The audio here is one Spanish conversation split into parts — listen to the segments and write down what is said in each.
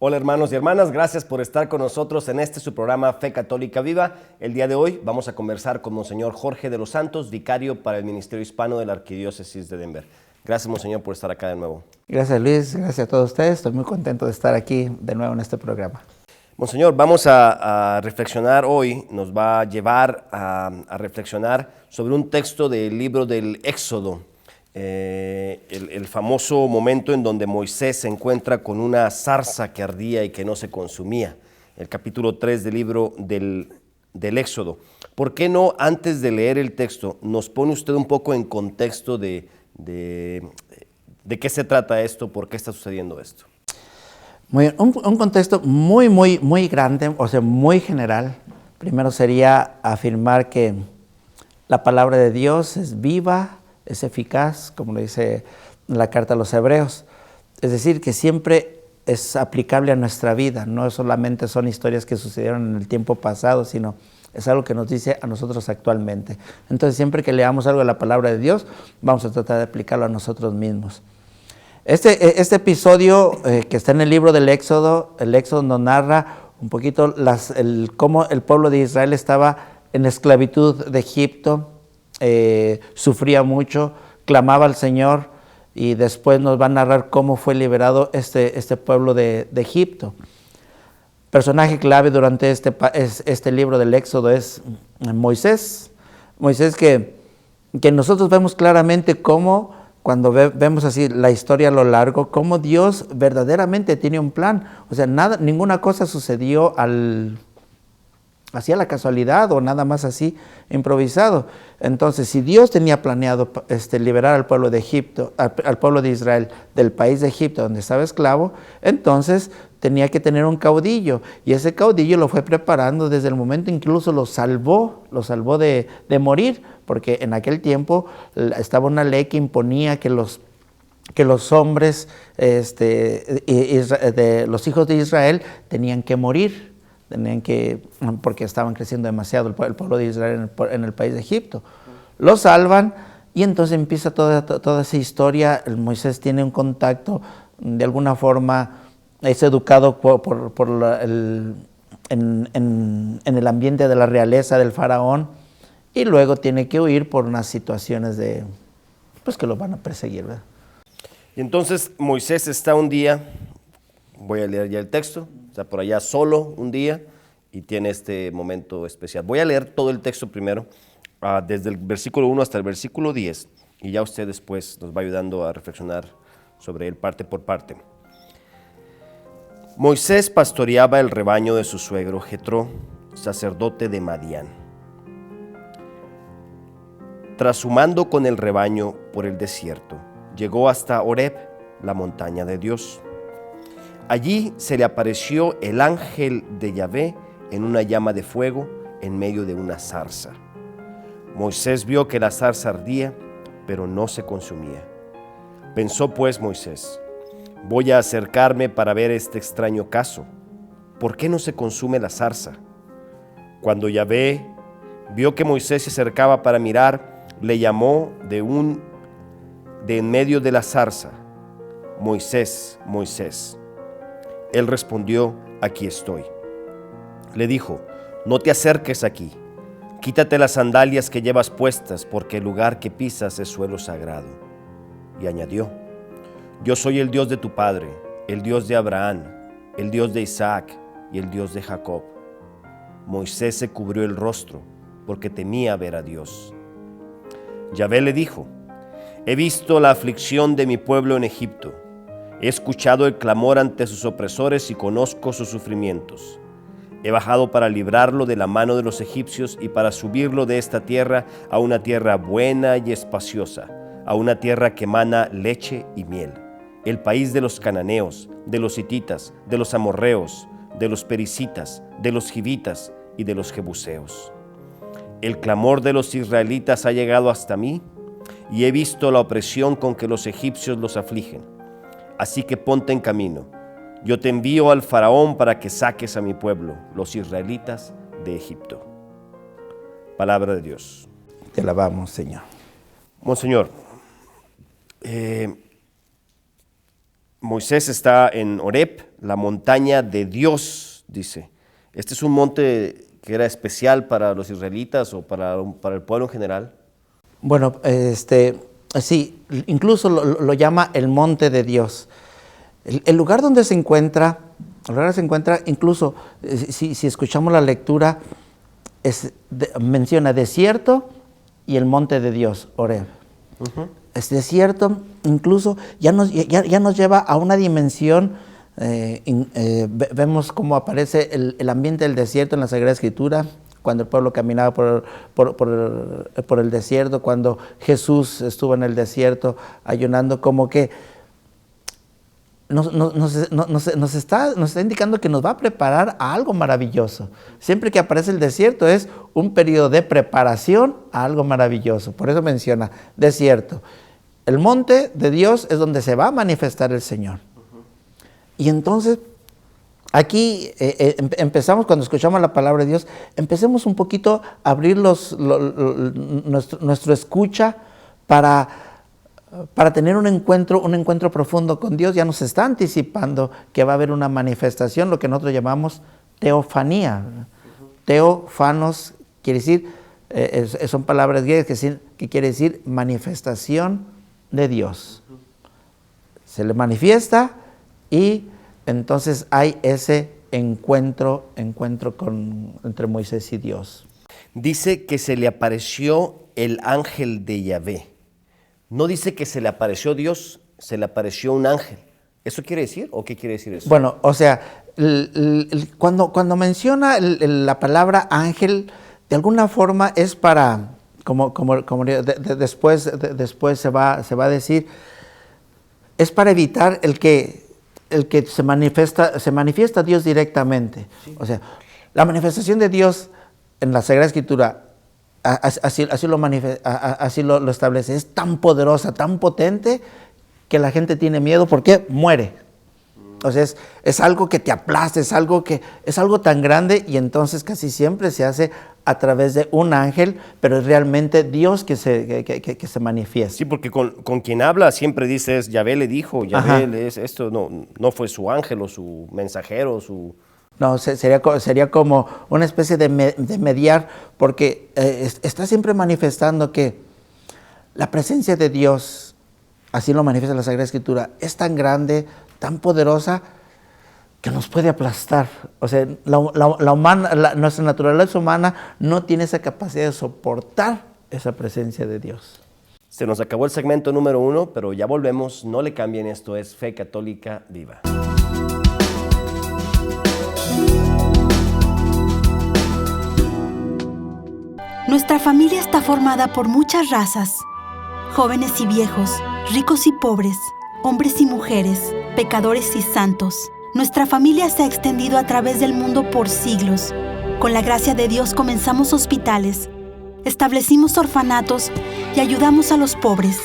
Hola hermanos y hermanas, gracias por estar con nosotros en su programa Fe Católica Viva. El día de hoy vamos a conversar con Monseñor Jorge de los Santos, vicario para el Ministerio Hispano de la Arquidiócesis de Denver. Gracias, Monseñor, por estar acá de nuevo. Gracias, Luis, gracias a todos ustedes. Estoy muy contento de estar aquí de nuevo en este programa. Monseñor, vamos a reflexionar hoy, nos va a llevar a reflexionar sobre un texto del libro del Éxodo. El famoso momento en donde Moisés se encuentra con una zarza que ardía y que no se consumía, el capítulo 3 del libro del Éxodo. ¿Por qué no, antes de leer el texto, nos pone usted un poco en contexto de qué se trata esto, por qué está sucediendo esto? Muy bien, un contexto muy grande, o sea, muy general. Primero sería afirmar que la palabra de Dios es viva, es eficaz, como le dice la carta a los Hebreos. Es decir, que siempre es aplicable a nuestra vida, no solamente son historias que sucedieron en el tiempo pasado, sino es algo que nos dice a nosotros actualmente. Entonces, siempre que leamos algo de la palabra de Dios, vamos a tratar de aplicarlo a nosotros mismos. Este episodio que está en el libro del Éxodo, el Éxodo nos narra un poquito cómo el pueblo de Israel estaba en la esclavitud de Egipto, sufría mucho, clamaba al Señor, y después nos va a narrar cómo fue liberado este pueblo de Egipto. Personaje clave durante este libro del Éxodo es Moisés. Moisés que nosotros vemos claramente cómo, cuando vemos así la historia a lo largo, cómo Dios verdaderamente tiene un plan. O sea, ninguna cosa sucedió así a la casualidad o nada más así improvisado. Entonces, si Dios tenía planeado liberar al pueblo de Egipto, al pueblo de Israel del país de Egipto donde estaba esclavo, entonces tenía que tener un caudillo, y ese caudillo lo fue preparando desde el momento, incluso lo salvó de morir, porque en aquel tiempo estaba una ley que imponía que los hombres, los hijos de Israel tenían que morir, porque estaban creciendo demasiado el pueblo de Israel en el país de Egipto. Lo salvan, y entonces empieza toda esa historia. Moisés tiene un contacto, de alguna forma es educado en el ambiente de la realeza del faraón, y luego tiene que huir por unas situaciones que lo van a perseguir, ¿verdad? Y entonces Moisés está un día, voy a leer ya el texto, está por allá solo un día y tiene este momento especial. Voy a leer todo el texto primero, desde el versículo 1 hasta el versículo 10, y ya usted después nos va ayudando a reflexionar sobre él parte por parte. Moisés pastoreaba el rebaño de su suegro Jetro, sacerdote de Madián. Trashumando con el rebaño por el desierto, llegó hasta Horeb, la montaña de Dios. Allí se le apareció el ángel de Yahvé en una llama de fuego en medio de una zarza. Moisés vio que la zarza ardía, pero no se consumía. Pensó pues Moisés: voy a acercarme para ver este extraño caso. ¿Por qué no se consume la zarza? Cuando Yahvé vio que Moisés se acercaba para mirar, le llamó de en medio de la zarza: Moisés, Moisés. Él respondió: aquí estoy. Le dijo: no te acerques aquí, quítate las sandalias que llevas puestas, porque el lugar que pisas es suelo sagrado. Y añadió: yo soy el Dios de tu padre, el Dios de Abraham, el Dios de Isaac y el Dios de Jacob. Moisés se cubrió el rostro, porque temía ver a Dios. Yahvé le dijo: he visto la aflicción de mi pueblo en Egipto. He escuchado el clamor ante sus opresores y conozco sus sufrimientos. He bajado para librarlo de la mano de los egipcios y para subirlo de esta tierra a una tierra buena y espaciosa, a una tierra que emana leche y miel, el país de los cananeos, de los hititas, de los amorreos, de los perisitas, de los hivitas y de los jebuseos. El clamor de los israelitas ha llegado hasta mí, y he visto la opresión con que los egipcios los afligen. Así que ponte en camino. Yo te envío al faraón para que saques a mi pueblo, los israelitas, de Egipto. Palabra de Dios. Te alabamos, Señor. Monseñor, Moisés está en Horeb, la montaña de Dios, dice. Este es un monte que era especial para los israelitas o para el pueblo en general. Bueno, sí, incluso lo llama el monte de Dios. El lugar donde se encuentra, incluso si escuchamos la lectura, menciona desierto y el monte de Dios, Horeb. Uh-huh. Es desierto, incluso ya nos lleva a una dimensión. Vemos cómo aparece el ambiente del desierto en la Sagrada Escritura, cuando el pueblo caminaba por el desierto, cuando Jesús estuvo en el desierto ayunando, como que nos está indicando que nos va a preparar a algo maravilloso. Siempre que aparece el desierto es un periodo de preparación a algo maravilloso. Por eso menciona desierto. El monte de Dios es donde se va a manifestar el Señor. Y entonces, aquí empezamos, cuando escuchamos la palabra de Dios, empecemos un poquito a abrir nuestro escucha para tener un encuentro profundo con Dios. Ya nos está anticipando que va a haber una manifestación, lo que nosotros llamamos teofanía. Teofanos quiere decir, son palabras griegas que quiere decir manifestación de Dios. Se le manifiesta y entonces hay ese encuentro entre Moisés y Dios. Dice que se le apareció el ángel de Yahvé. No dice que se le apareció Dios, se le apareció un ángel. ¿Eso quiere decir o qué quiere decir eso? Bueno, o sea, cuando menciona la palabra ángel, de alguna forma es para, como después se va a decir, es para evitar el que se manifiesta Dios directamente. Sí. O sea, la manifestación de Dios en la Sagrada Escritura, así lo establece, es tan poderosa, tan potente, que la gente tiene miedo porque muere. O sea, es algo que te aplasta, es algo tan grande, y entonces casi siempre se hace a través de un ángel, pero es realmente Dios que se manifiesta. Sí, porque con quien habla siempre dices, Yahvé le dijo, Yahvé es esto, no fue su ángel o su mensajero, su... No, sería como una especie de mediar, porque está siempre manifestando que la presencia de Dios, así lo manifiesta la Sagrada Escritura, es tan grande, tan poderosa, que nos puede aplastar. O sea, nuestra naturaleza humana no tiene esa capacidad de soportar esa presencia de Dios. Se nos acabó el segmento número 1, pero ya volvemos. No le cambien, esto es Fe Católica Viva. Nuestra familia está formada por muchas razas, jóvenes y viejos, ricos y pobres, hombres y mujeres, pecadores y santos. Nuestra familia se ha extendido a través del mundo por siglos. Con la gracia de Dios comenzamos hospitales, establecimos orfanatos y ayudamos a los pobres.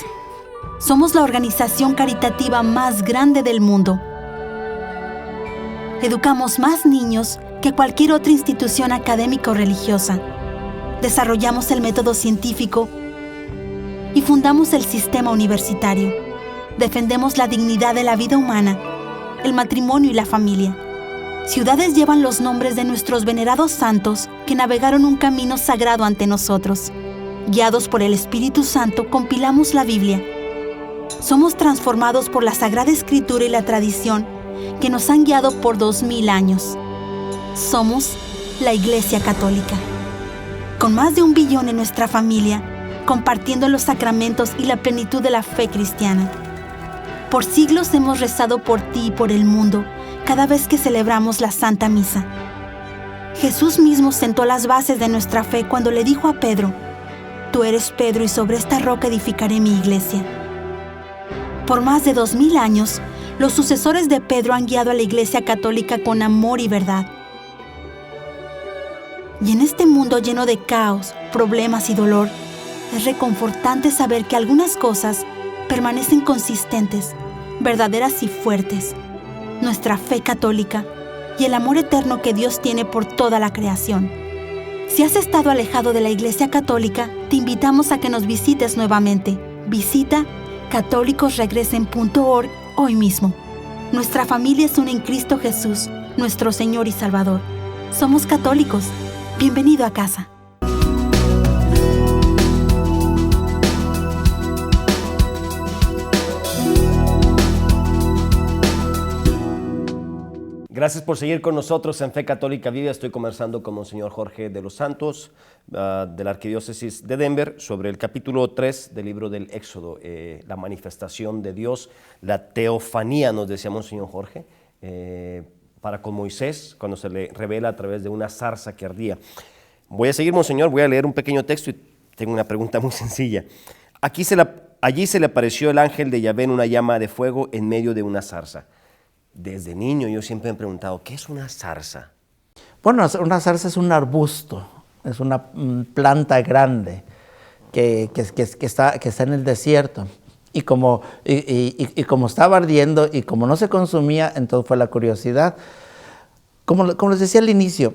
Somos la organización caritativa más grande del mundo. Educamos más niños que cualquier otra institución académica o religiosa. Desarrollamos el método científico y fundamos el sistema universitario. Defendemos la dignidad de la vida humana, el matrimonio y la familia. Ciudades llevan los nombres de nuestros venerados santos que navegaron un camino sagrado ante nosotros. Guiados por el Espíritu Santo, compilamos la Biblia. Somos transformados por la Sagrada Escritura y la tradición que nos han guiado por 2000 años. Somos la Iglesia Católica. Con más de 1 billón en nuestra familia, compartiendo los sacramentos y la plenitud de la fe cristiana. Por siglos hemos rezado por ti y por el mundo cada vez que celebramos la Santa Misa. Jesús mismo sentó las bases de nuestra fe cuando le dijo a Pedro: Tú eres Pedro y sobre esta roca edificaré mi iglesia. Por más de 2000 años, los sucesores de Pedro han guiado a la Iglesia Católica con amor y verdad. Y en este mundo lleno de caos, problemas y dolor, es reconfortante saber que algunas cosas permanecen consistentes, verdaderas y fuertes. Nuestra fe católica y el amor eterno que Dios tiene por toda la creación. Si has estado alejado de la Iglesia Católica, te invitamos a que nos visites nuevamente. Visita católicosregresen.org hoy mismo. Nuestra familia es una en Cristo Jesús, nuestro Señor y Salvador. Somos católicos. Bienvenido a casa. Gracias por seguir con nosotros en Fe Católica Viva. Estoy conversando con Monseñor Jorge de los Santos, de la Arquidiócesis de Denver, sobre el capítulo 3 del libro del Éxodo, la manifestación de Dios, la teofanía, nos decía Monseñor Jorge, para con Moisés, cuando se le revela a través de una zarza que ardía. Voy a seguir, Monseñor, voy a leer un pequeño texto y tengo una pregunta muy sencilla. Allí se le apareció el ángel de Yahvé en una llama de fuego en medio de una zarza. Desde niño yo siempre me he preguntado, ¿qué es una zarza? Bueno, una zarza es un arbusto, es una planta grande que está en el desierto. Y como estaba ardiendo y como no se consumía, entonces fue la curiosidad. Como les decía al inicio,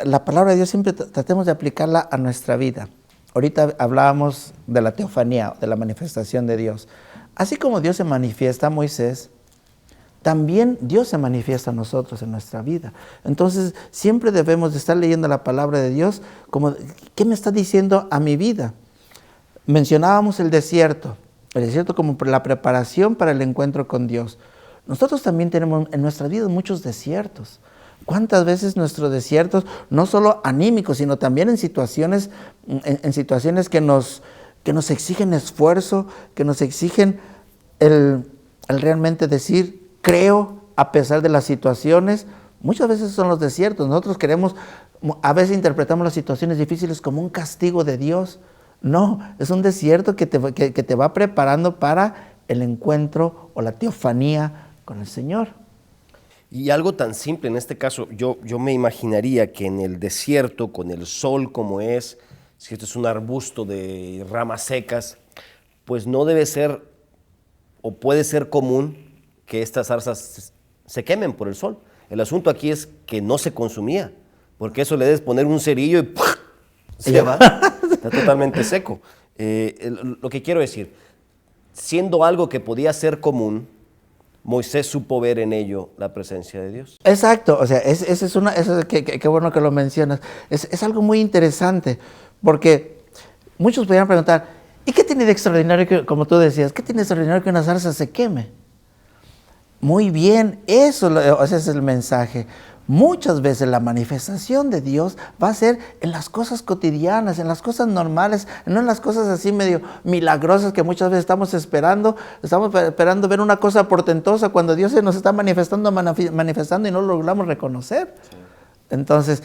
la palabra de Dios siempre tratemos de aplicarla a nuestra vida. Ahorita hablábamos de la teofanía, de la manifestación de Dios. Así como Dios se manifiesta a Moisés, también Dios se manifiesta a nosotros en nuestra vida. Entonces, siempre debemos de estar leyendo la palabra de Dios como, ¿qué me está diciendo a mi vida? Mencionábamos el desierto como la preparación para el encuentro con Dios. Nosotros también tenemos en nuestra vida muchos desiertos. ¿Cuántas veces nuestros desiertos, no solo anímicos, sino también en situaciones que nos exigen esfuerzo, que nos exigen el realmente decir, creo a pesar de las situaciones? Muchas veces son los desiertos. Nosotros a veces interpretamos las situaciones difíciles como un castigo de Dios. No, es un desierto que te va preparando para el encuentro o la teofanía con el Señor. Y algo tan simple, en este caso, yo me imaginaría que en el desierto, con el sol como es, si esto es un arbusto de ramas secas, pues no debe ser o puede ser común que estas zarzas se quemen por el sol. El asunto aquí es que no se consumía, porque eso le debes poner un cerillo y ¡puf! Se va, está totalmente seco. Lo que quiero decir, siendo algo que podía ser común, Moisés supo ver en ello la presencia de Dios. Exacto, o sea, qué bueno que lo mencionas. Es algo muy interesante, porque muchos podrían preguntar, ¿y qué tiene de extraordinario como tú decías, qué tiene de extraordinario que una zarza se queme? Muy bien, ese es el mensaje. Muchas veces la manifestación de Dios va a ser en las cosas cotidianas, en las cosas normales, no en las cosas así medio milagrosas que muchas veces estamos esperando ver una cosa portentosa cuando Dios se nos está manifestando y no lo logramos reconocer. Sí. Entonces,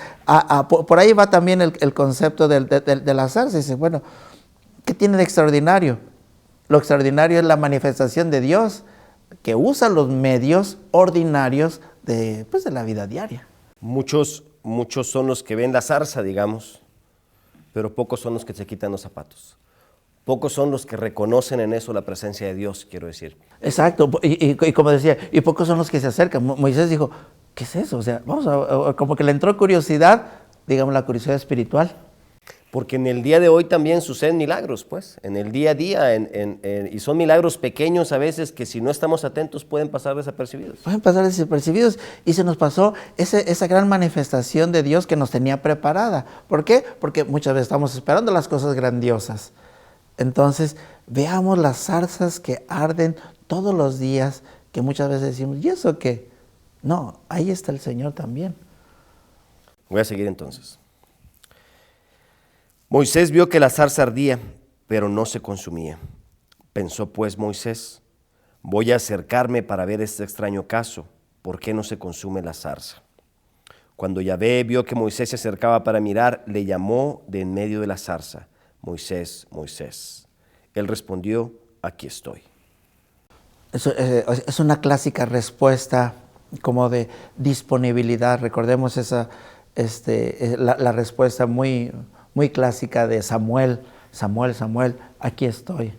por ahí va también el concepto de la zarza. Dice, bueno, ¿qué tiene de extraordinario? Lo extraordinario es la manifestación de Dios, que usa los medios ordinarios de la vida diaria. Muchos son los que ven la zarza, digamos, pero pocos son los que se quitan los zapatos. Pocos son los que reconocen en eso la presencia de Dios, quiero decir. Exacto, y como decía, y pocos son los que se acercan. Moisés dijo, ¿qué es eso? O sea, como que le entró curiosidad, digamos la curiosidad espiritual. Porque en el día de hoy también suceden milagros, pues, en el día a día, y son milagros pequeños a veces que si no estamos atentos pueden pasar desapercibidos. Pueden pasar desapercibidos y se nos pasó esa gran manifestación de Dios que nos tenía preparada. ¿Por qué? Porque muchas veces estamos esperando las cosas grandiosas. Entonces, veamos las zarzas que arden todos los días, que muchas veces decimos, ¿y eso qué? No, ahí está el Señor también. Voy a seguir entonces. Moisés vio que la zarza ardía, pero no se consumía. Pensó pues Moisés, voy a acercarme para ver este extraño caso, ¿por qué no se consume la zarza? Cuando Yahvé vio que Moisés se acercaba para mirar, le llamó de en medio de la zarza, Moisés, Moisés. Él respondió, aquí estoy. Es una clásica respuesta como de disponibilidad. Recordemos la respuesta muy clásica de Samuel, aquí estoy.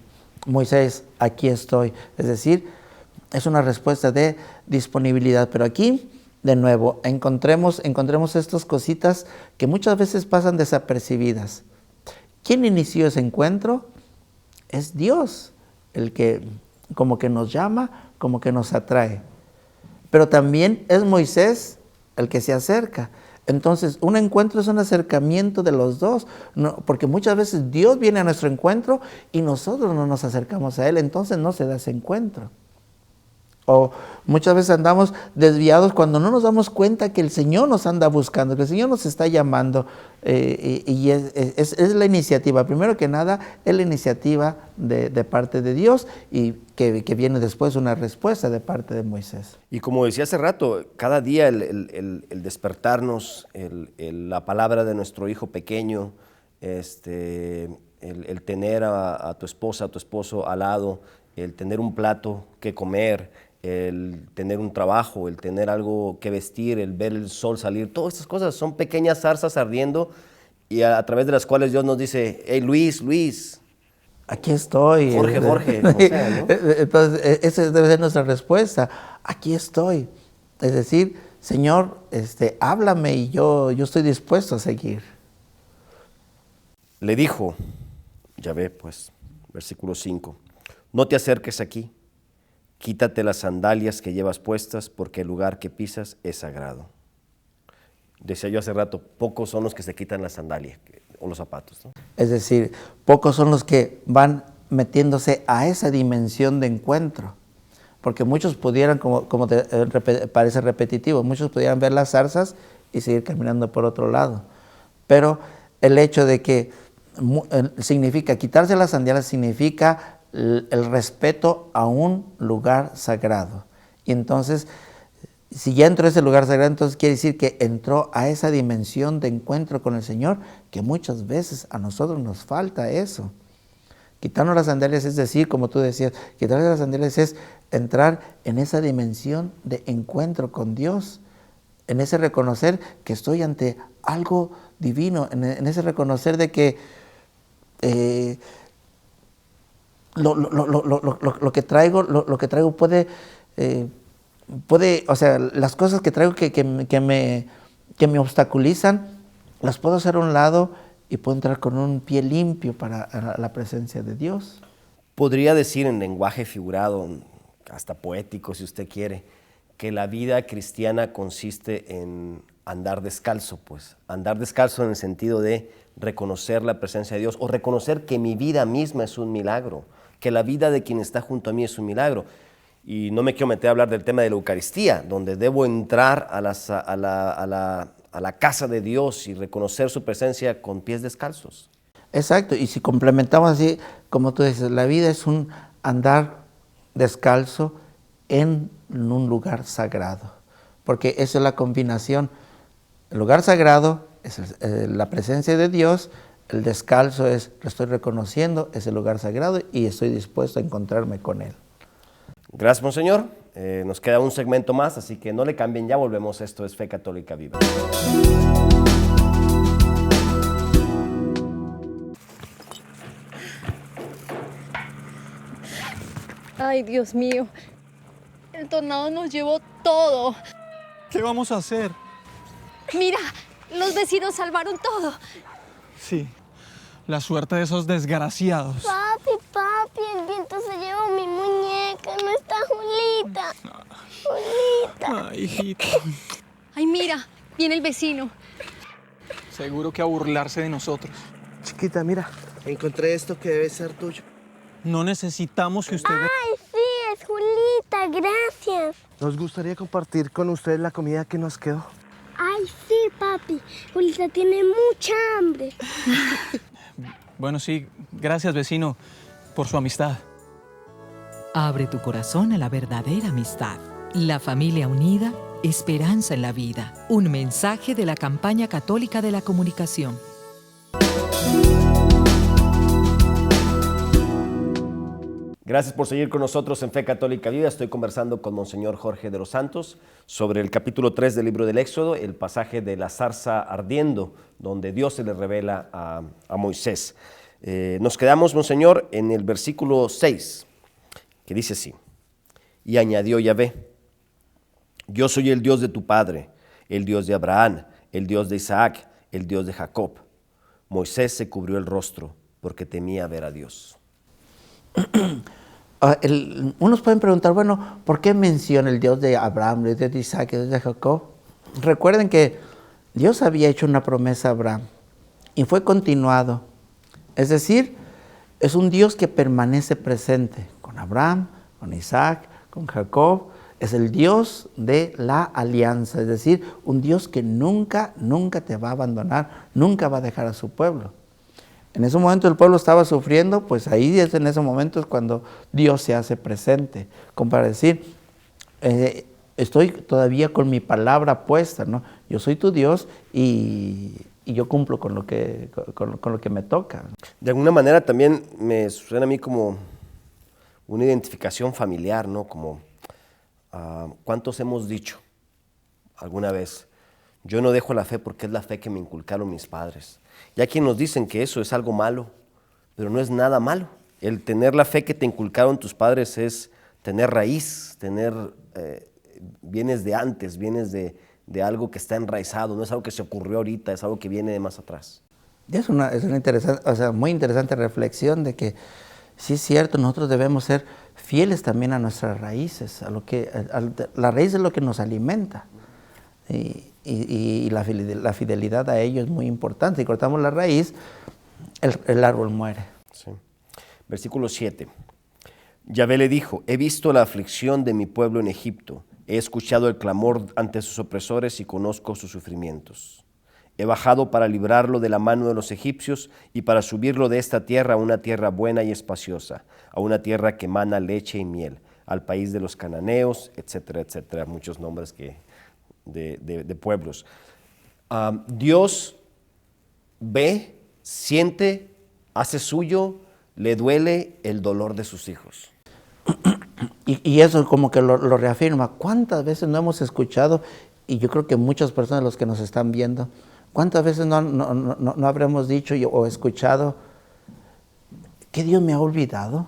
Moisés, aquí estoy. Es decir, es una respuesta de disponibilidad. Pero aquí, de nuevo, encontremos estas cositas que muchas veces pasan desapercibidas. ¿Quién inició ese encuentro? Es Dios, el que como que nos llama como que nos atrae. Pero también es Moisés el que se acerca. Entonces, un encuentro es un acercamiento de los dos, porque muchas veces Dios viene a nuestro encuentro y nosotros no nos acercamos a Él, entonces no se da ese encuentro. O muchas veces andamos desviados cuando no nos damos cuenta que el Señor nos anda buscando, que el Señor nos está llamando. Y es la iniciativa, primero que nada, es la iniciativa de parte de Dios y que viene después una respuesta de parte de Moisés. Y como decía hace rato, cada día el despertarnos, la palabra de nuestro hijo pequeño, el tener a tu esposa, a tu esposo al lado, el tener un plato que comer, el tener un trabajo, el tener algo que vestir, el ver el sol salir, todas estas cosas son pequeñas zarzas ardiendo y a través de las cuales Dios nos dice, hey Luis, aquí estoy. Jorge, o sea, ¿no? Entonces, esa debe ser nuestra respuesta, aquí estoy. Es decir, Señor, háblame y yo estoy dispuesto a seguir. Le dijo, Yahvé, pues, versículo 5, no te acerques aquí. Quítate las sandalias que llevas puestas, porque el lugar que pisas es sagrado. Decía yo hace rato, pocos son los que se quitan las sandalias o los zapatos, ¿no? Es decir, pocos son los que van metiéndose a esa dimensión de encuentro. Porque muchos pudieran, parece repetitivo, muchos pudieran ver las zarzas y seguir caminando por otro lado. Pero el hecho de que significa, quitarse las sandalias significa el respeto a un lugar sagrado. Y entonces, si ya entró a ese lugar sagrado, entonces quiere decir que entró a esa dimensión de encuentro con el Señor, que muchas veces a nosotros nos falta eso. Quitarnos las sandalias es decir, como tú decías, quitarse las sandalias es entrar en esa dimensión de encuentro con Dios, en ese reconocer que estoy ante algo divino, en ese reconocer de que lo que traigo puede, o sea, las cosas que traigo que me obstaculizan, las puedo hacer a un lado y puedo entrar con un pie limpio para la presencia de Dios. Podría decir en lenguaje figurado, hasta poético si usted quiere, que la vida cristiana consiste en andar descalzo, pues. Andar descalzo en el sentido de reconocer la presencia de Dios o reconocer que mi vida misma es un milagro, que la vida de quien está junto a mí es un milagro. Y no me quiero meter a hablar del tema de la Eucaristía, donde debo entrar a la casa de Dios y reconocer su presencia con pies descalzos. Exacto, y si complementamos así, como tú dices, la vida es un andar descalzo en un lugar sagrado, porque esa es la combinación. El lugar sagrado es la presencia de Dios, el descalzo es, lo estoy reconociendo, es el lugar sagrado y estoy dispuesto a encontrarme con Él. Gracias, Monseñor. Nos queda un segmento más, así que no le cambien, ya volvemos. Esto es Fe Católica Viva. Ay, Dios mío, el tornado nos llevó todo. ¿Qué vamos a hacer? Mira, los vecinos salvaron todo. Sí, la suerte de esos desgraciados. Papi, el viento se llevó mi muñeca, no está Julita. Julita. Ay, hijita. Ay, mira, viene el vecino. Seguro que a burlarse de nosotros. Chiquita, mira, encontré esto que debe ser tuyo. No necesitamos que ustedes... Ay, sí, es Julita, gracias. Nos gustaría compartir con ustedes la comida que nos quedó. Ay, sí, papi, Julita tiene mucha hambre. Bueno, sí, gracias, vecino, por su amistad. Abre tu corazón a la verdadera amistad. La familia unida, esperanza en la vida. Un mensaje de la Campaña Católica de la Comunicación. Gracias por seguir con nosotros en Fe Católica Viva. Estoy conversando con Monseñor Jorge de los Santos sobre el capítulo 3 del libro del Éxodo, el pasaje de la zarza ardiendo, donde Dios se le revela a Moisés. Nos quedamos, Monseñor, en el versículo 6, que dice así: y añadió Yahvé: yo soy el Dios de tu padre, el Dios de Abraham, el Dios de Isaac, el Dios de Jacob. Moisés se cubrió el rostro porque temía ver a Dios. Unos pueden preguntar, bueno, ¿por qué menciona el Dios de Abraham, el Dios de Isaac, el Dios de Jacob? Recuerden que Dios había hecho una promesa a Abraham y fue continuado. Es decir, es un Dios que permanece presente con Abraham, con Isaac, con Jacob. Es el Dios de la alianza, es decir, un Dios que nunca te va a abandonar, nunca va a dejar a su pueblo. En ese momento el pueblo estaba sufriendo, pues ahí en ese momento es cuando Dios se hace presente, como para decir, estoy todavía con mi palabra puesta, ¿no? Yo soy tu Dios y yo cumplo con lo que me toca. De alguna manera también me suena a mí como una identificación familiar, ¿no? Como ¿cuántos hemos dicho alguna vez? Yo no dejo la fe porque es la fe que me inculcaron mis padres. Y hay quienes nos dicen que eso es algo malo, pero no es nada malo. El tener la fe que te inculcaron tus padres es tener raíz, tener vienes de antes, vienes de algo que está enraizado, no es algo que se ocurrió ahorita, es algo que viene de más atrás. Es una interesante, muy interesante reflexión de que sí es cierto, nosotros debemos ser fieles también a nuestras raíces, la raíz es lo que nos alimenta. Y la fidelidad a ello es muy importante. Si cortamos la raíz, el árbol muere. Sí. Versículo 7. Yahvé le dijo, he visto la aflicción de mi pueblo en Egipto, he escuchado el clamor ante sus opresores y conozco sus sufrimientos. He bajado para librarlo de la mano de los egipcios y para subirlo de esta tierra a una tierra buena y espaciosa, a una tierra que emana leche y miel, al país de los cananeos, etcétera, etcétera, muchos nombres de pueblos. Dios ve, siente, hace suyo, le duele el dolor de sus hijos. Y eso como que lo reafirma. ¿Cuántas veces no hemos escuchado? Y yo creo que muchas personas, los que nos están viendo, ¿cuántas veces no habremos dicho o escuchado que Dios me ha olvidado?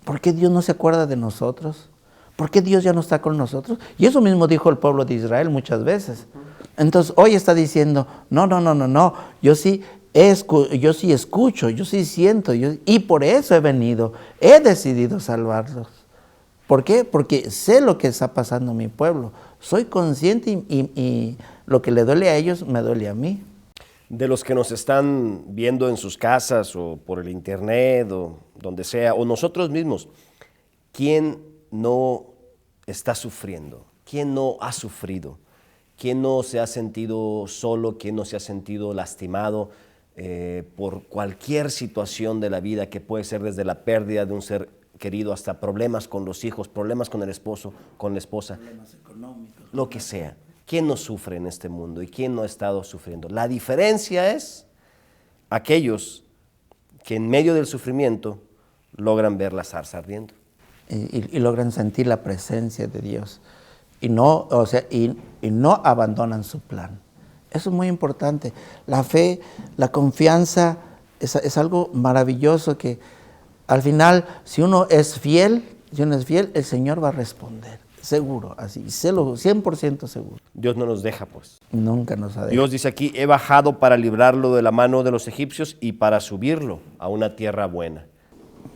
¿Por qué Dios no se acuerda de nosotros? ¿Por qué Dios ya no está con nosotros? Y eso mismo dijo el pueblo de Israel muchas veces. Entonces hoy está diciendo, no, yo sí escucho, yo sí siento, y por eso he venido, he decidido salvarlos. ¿Por qué? Porque sé lo que está pasando en mi pueblo, soy consciente y lo que le duele a ellos me duele a mí. De los que nos están viendo en sus casas o por el internet o donde sea, o nosotros mismos, ¿quién no está sufriendo? ¿Quién no ha sufrido? ¿Quién no se ha sentido solo? ¿Quién no se ha sentido lastimado por cualquier situación de la vida, que puede ser desde la pérdida de un ser querido hasta problemas con los hijos, problemas con el esposo, con la esposa? Problemas económicos. Lo que sea. ¿Quién no sufre en este mundo y quién no ha estado sufriendo? La diferencia es aquellos que en medio del sufrimiento logran ver la zarza ardiendo. Y logran sentir la presencia de Dios y no abandonan su plan. Eso es muy importante. La fe, la confianza es algo maravilloso que al final, si uno es fiel, el Señor va a responder. Seguro, así, 100% seguro. Dios no nos deja, pues. Nunca nos ha dejado. Dios dice aquí, he bajado para librarlo de la mano de los egipcios y para subirlo a una tierra buena.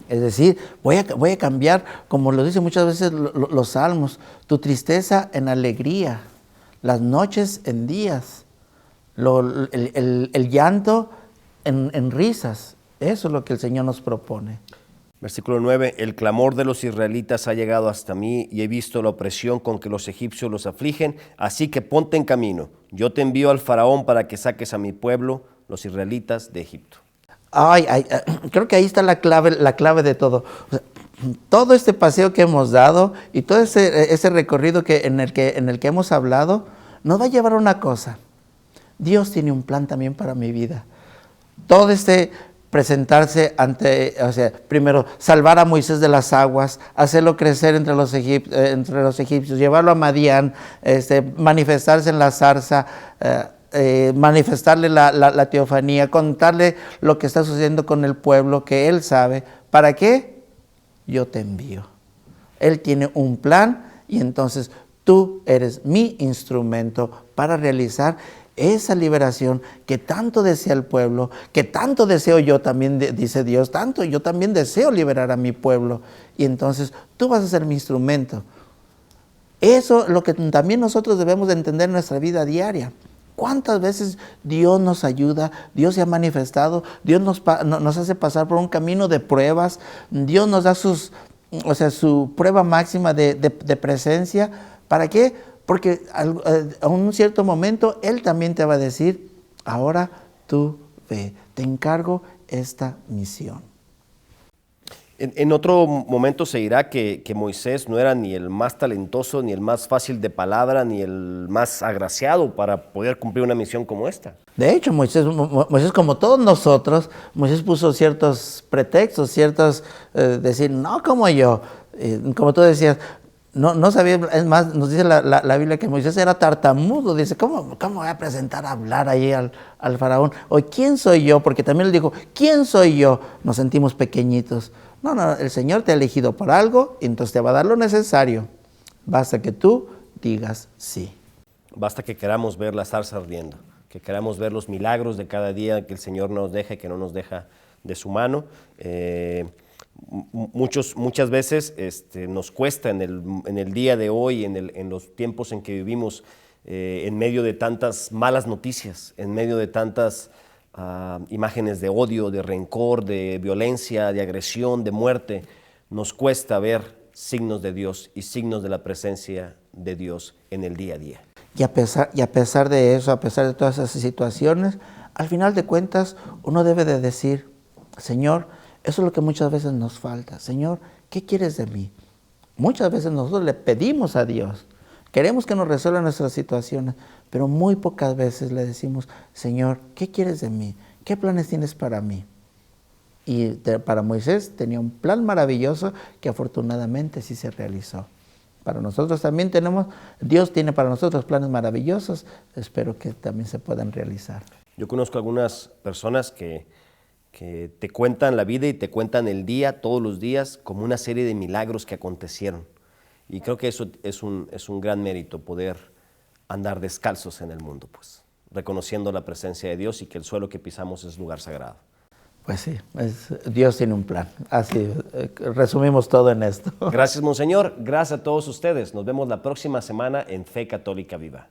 Es decir, voy a cambiar, como lo dicen muchas veces los salmos, tu tristeza en alegría, las noches en días, el llanto en risas. Eso es lo que el Señor nos propone. Versículo 9, el clamor de los israelitas ha llegado hasta mí y he visto la opresión con que los egipcios los afligen, así que ponte en camino. Yo te envío al faraón para que saques a mi pueblo, los israelitas, de Egipto. Creo que ahí está la clave de todo. O sea, todo este paseo que hemos dado y todo ese recorrido en el que hemos hablado, nos va a llevar a una cosa. Dios tiene un plan también para mi vida. Todo presentarse primero salvar a Moisés de las aguas, hacerlo crecer entre los egipcios, llevarlo a Madián, manifestarse en la zarza, manifestarle la teofanía, contarle lo que está sucediendo con el pueblo, que él sabe. ¿Para qué? Yo te envío. Él tiene un plan y entonces tú eres mi instrumento para realizar esa liberación que tanto desea el pueblo, que tanto deseo yo también, dice Dios, tanto yo también deseo liberar a mi pueblo. Y entonces tú vas a ser mi instrumento. Eso es lo que también nosotros debemos de entender en nuestra vida diaria. ¿Cuántas veces Dios nos ayuda? Dios se ha manifestado, Dios nos hace pasar por un camino de pruebas, Dios nos da su prueba máxima de presencia. ¿Para qué? Porque a un cierto momento Él también te va a decir, ahora tú ve, te encargo esta misión. En otro momento se dirá que Moisés no era ni el más talentoso, ni el más fácil de palabra, ni el más agraciado para poder cumplir una misión como esta. De hecho, Moisés, como todos nosotros, Moisés puso ciertos pretextos, decir, no como yo, como tú decías, no sabía, es más, nos dice la Biblia que Moisés era tartamudo, dice, ¿cómo voy a presentar a hablar ahí al faraón? O ¿quién soy yo? Porque también él dijo, ¿quién soy yo? Nos sentimos pequeñitos. No, el Señor te ha elegido por algo y entonces te va a dar lo necesario. Basta que tú digas sí. Basta que queramos ver la zarza ardiendo, que queramos ver los milagros de cada día que el Señor nos deja y que no nos deja de su mano. Muchas veces nos cuesta en el día de hoy, en los tiempos en que vivimos, en medio de tantas malas noticias, en medio de tantas imágenes de odio, de rencor, de violencia, de agresión, de muerte, nos cuesta ver signos de Dios y signos de la presencia de Dios en el día a día. Y a pesar de eso, a pesar de todas esas situaciones, al final de cuentas uno debe de decir, Señor, eso es lo que muchas veces nos falta. Señor, ¿qué quieres de mí? Muchas veces nosotros le pedimos a Dios, queremos que nos resuelva nuestras situaciones, pero muy pocas veces le decimos, Señor, ¿qué quieres de mí? ¿Qué planes tienes para mí? Y para Moisés tenía un plan maravilloso que afortunadamente sí se realizó. Para nosotros también Dios tiene para nosotros planes maravillosos, espero que también se puedan realizar. Yo conozco algunas personas que te cuentan la vida y te cuentan el día, todos los días, como una serie de milagros que acontecieron. Y creo que eso es un gran mérito, poder andar descalzos en el mundo, pues, reconociendo la presencia de Dios y que el suelo que pisamos es lugar sagrado. Pues sí, Dios tiene un plan. Así resumimos todo en esto. Gracias, Monseñor. Gracias a todos ustedes. Nos vemos la próxima semana en Fe Católica Viva.